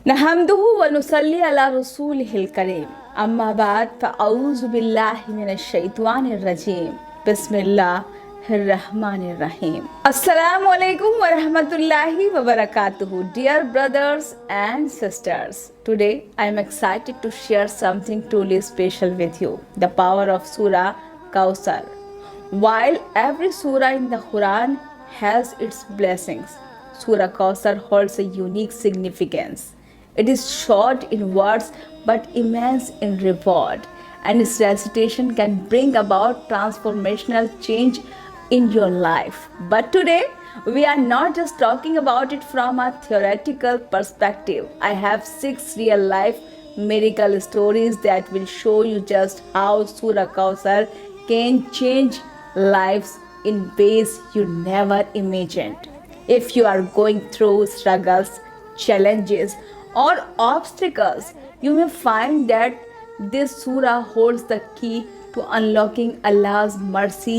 नहमदुहु व नुसल्ली अला रसूलिहिल करीम अम्मा बाद फ़अऊज़ु बिल्लाहि मिनश शैतानिर रजीम बिस्मिल्लाहिर रहमानिर रहीम अस्सलामु अलैकुम व रहमतुल्लाहि व बरकातुहू. Dear brothers and sisters, today I am excited to share something truly special with you, the power of Surah Kawthar. While every surah in the Quran has its blessings, Surah Kawthar holds a unique significance. It is short in words but immense in reward, and its recitation can bring about transformational change in your life. But today, we are not just talking about it from a theoretical perspective. I have 6 real life miracle stories that will show you just how Surah Kawthar can change lives in ways you never imagined. If you are going through struggles, challenges, or obstacles, you may find that this surah holds the key to unlocking Allah's mercy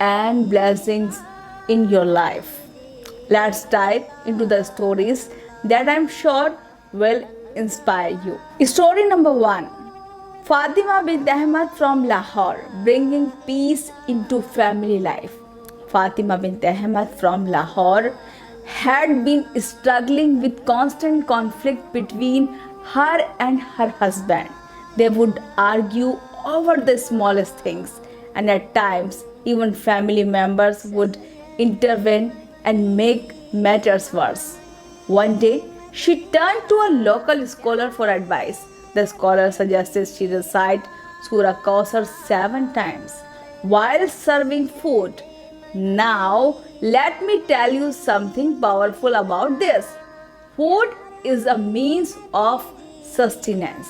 and blessings in your life. Let's dive into the stories that I'm sure will inspire you. Story number 1. Fatima bint Ahmad from Lahore, bringing peace into family life. Fatima bint Ahmad from Lahore had been struggling with constant conflict between her and her husband. They would argue over the smallest things, and at times, even family members would intervene and make matters worse. One day, she turned to a local scholar for advice. The scholar suggested she recite Surah Kawthar 7 times while serving food. Now, let me tell you something powerful about this. Food is a means of sustenance,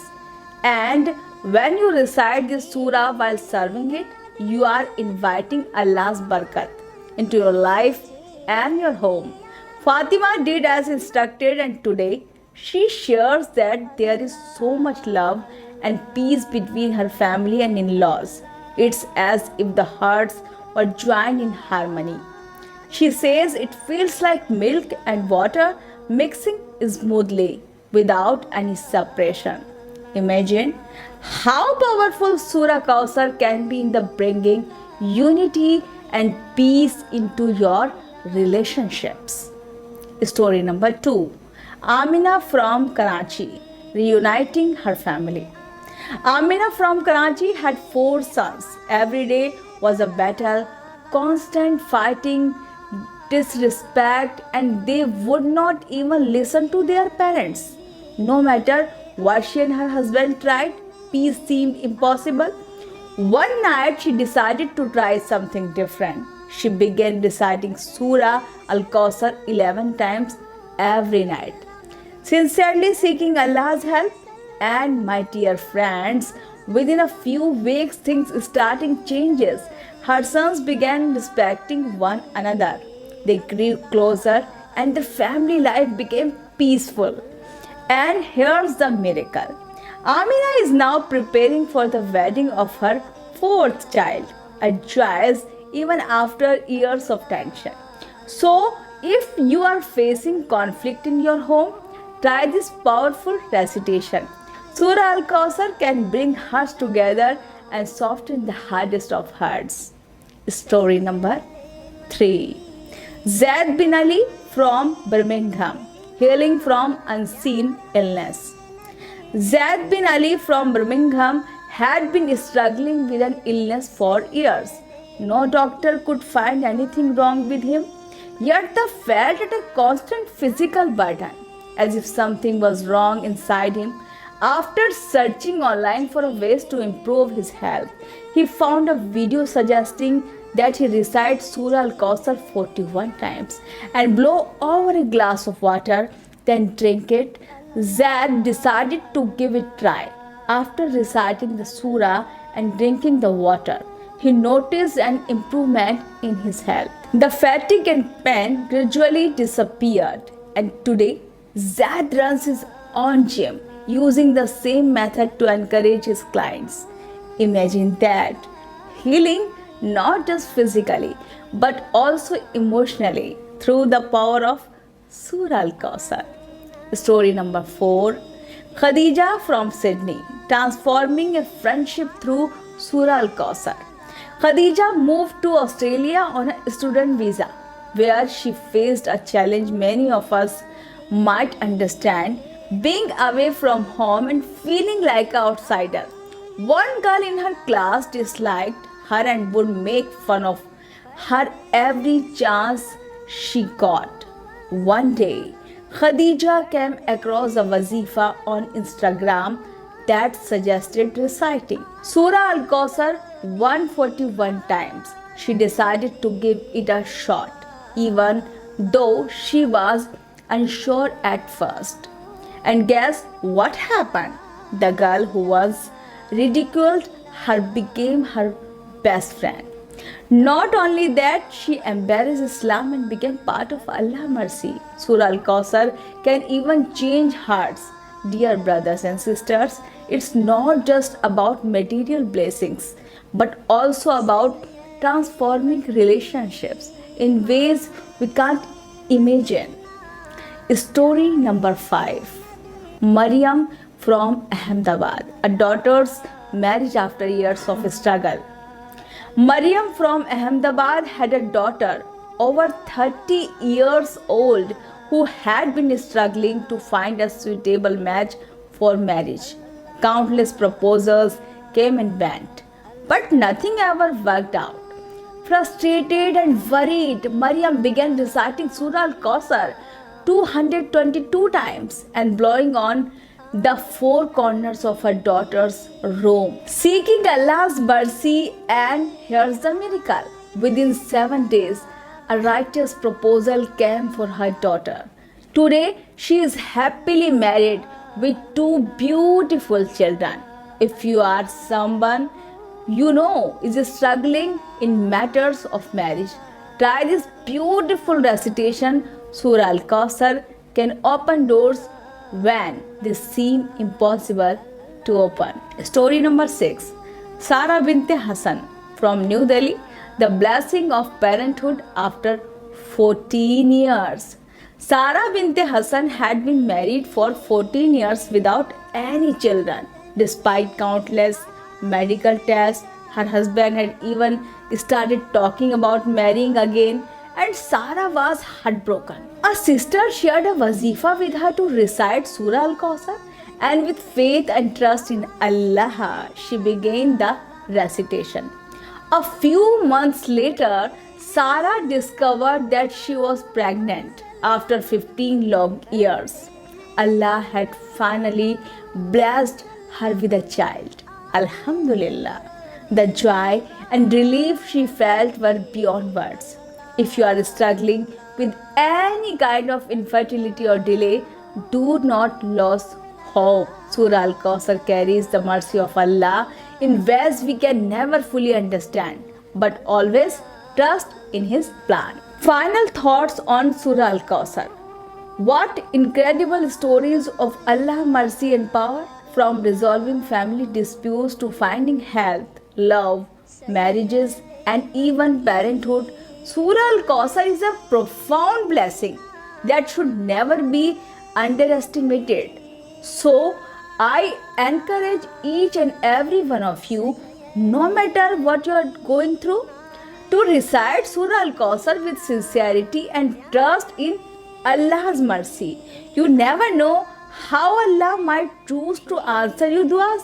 and when you recite this surah while serving it, you are inviting Allah's barakat into your life and your home. Fatima did as instructed, and today she shares that there is so much love and peace between her family and in-laws. It's as if the hearts were joined in harmony. She says it feels like milk and water mixing smoothly without any separation. Imagine how powerful Surah Kawthar can be in the bringing unity and peace into your relationships. Story number 2. Amina from Karachi, reuniting her family. Amina from Karachi had 4 sons. Every day was a battle, constant fighting, disrespect, and they would not even listen to their parents. No matter what she and her husband tried, peace seemed impossible. One night she decided to try something different. She began reciting Surah Al-Kawthar 11 times every night, sincerely seeking Allah's help. And my dear friends, within a few weeks things starting changes. Her sons began respecting one another. They grew closer and the family life became peaceful. And here's the miracle. Amina is now preparing for the wedding of her 4th child, a choice even after years of tension. So, if you are facing conflict in your home, try this powerful recitation. Surah Al-Kawthar can bring hearts together and soften the hardest of hearts. Story number 3. Zaid bin Ali from Birmingham, healing from unseen illness. Zaid bin Ali from Birmingham had been struggling with an illness for years. No doctor could find anything wrong with him, yet they felt at a constant physical burden, as if something was wrong inside him. After searching online for ways to improve his health, he found a video suggesting that he recite Surah Al-Kawthar 41 times and blow over a glass of water, then drink it. Zaid decided to give it a try. After reciting the surah and drinking the water, he noticed an improvement in his health. The fatigue and pain gradually disappeared, and today Zaid runs his own gym using the same method to encourage his clients. Imagine that. Healing not just physically but also emotionally through the power of Surah Al-Kawthar. Story number 4. Khadija from Sydney, transforming a friendship through Surah Al-Kausar. Khadija moved to Australia on a student visa, where she faced a challenge many of us might understand, being away from home and feeling like an outsider. One girl in her class disliked her and would make fun of her every chance she got. One day, Khadija came across a wazifa on Instagram that suggested reciting Surah Al-Kausar 141 times. She decided to give it a shot, even though she was unsure at first. And guess what happened? The girl who was ridiculed her became her best friend. Not only that, she embraced Islam and became part of Allah's mercy. Surah Al-Kausar can even change hearts. Dear brothers and sisters, it's not just about material blessings, but also about transforming relationships in ways we can't imagine. Story number 5. Maryam from Ahmedabad, a daughter's marriage after years of struggle. Maryam from Ahmedabad had a daughter over 30 years old who had been struggling to find a suitable match for marriage. Countless proposals came and went, but nothing ever worked out. Frustrated and worried, Maryam began reciting Surah Al-Kausar 222 times and blowing on the four corners of her daughter's room, seeking Allah's mercy. And here's the miracle. Within 7 days, a righteous proposal came for her daughter. Today, she is happily married with 2 beautiful children. If you are someone you know is struggling in matters of marriage, try this beautiful recitation. Surah Al-Kausar can open doors when they seem impossible to open. Story number 6. Sara binte Hassan from New Delhi, the blessing of parenthood after 14 years. Sara binte Hassan had been married for 14 years without any children. Despite countless medical tests, her husband had even started talking about marrying again, and Sara was heartbroken. A sister shared a wazifa with her to recite Surah Al-Kausar, and with faith and trust in Allah, she began the recitation. A few months later, Sara discovered that she was pregnant after 15 long years. Allah had finally blessed her with a child. Alhamdulillah. The joy and relief she felt were beyond words. If you are struggling with any kind of infertility or delay, do not lose hope. Surah Al-Kausar carries the mercy of Allah in ways we can never fully understand, but always trust in His plan. Final thoughts on Surah Al-Kausar. What incredible stories of Allah's mercy and power, from resolving family disputes to finding health, love, marriages, and even parenthood. Surah Al-Kausar is a profound blessing that should never be underestimated. So, I encourage each and every one of you, no matter what you are going through, to recite Surah Al-Kausar with sincerity and trust in Allah's mercy. You never know how Allah might choose to answer your duas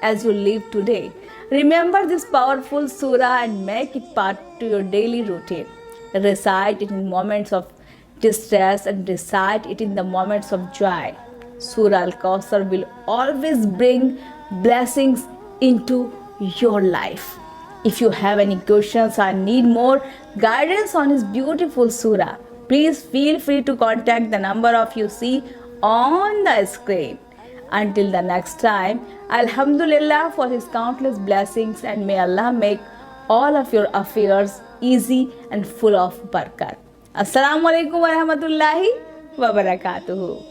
as you live today. Remember this powerful surah and make it part to your daily routine. Recite it in moments of distress and recite it in the moments of joy. Surah Al-Kausar will always bring blessings into your life. If you have any questions or need more guidance on this beautiful surah, please feel free to contact the number of you see on the screen. Until the next time, Alhamdulillah for His countless blessings, and may Allah make all of your affairs easy and full of barakat. Assalamu alaikum wa rahmatullahi wa barakatuhu.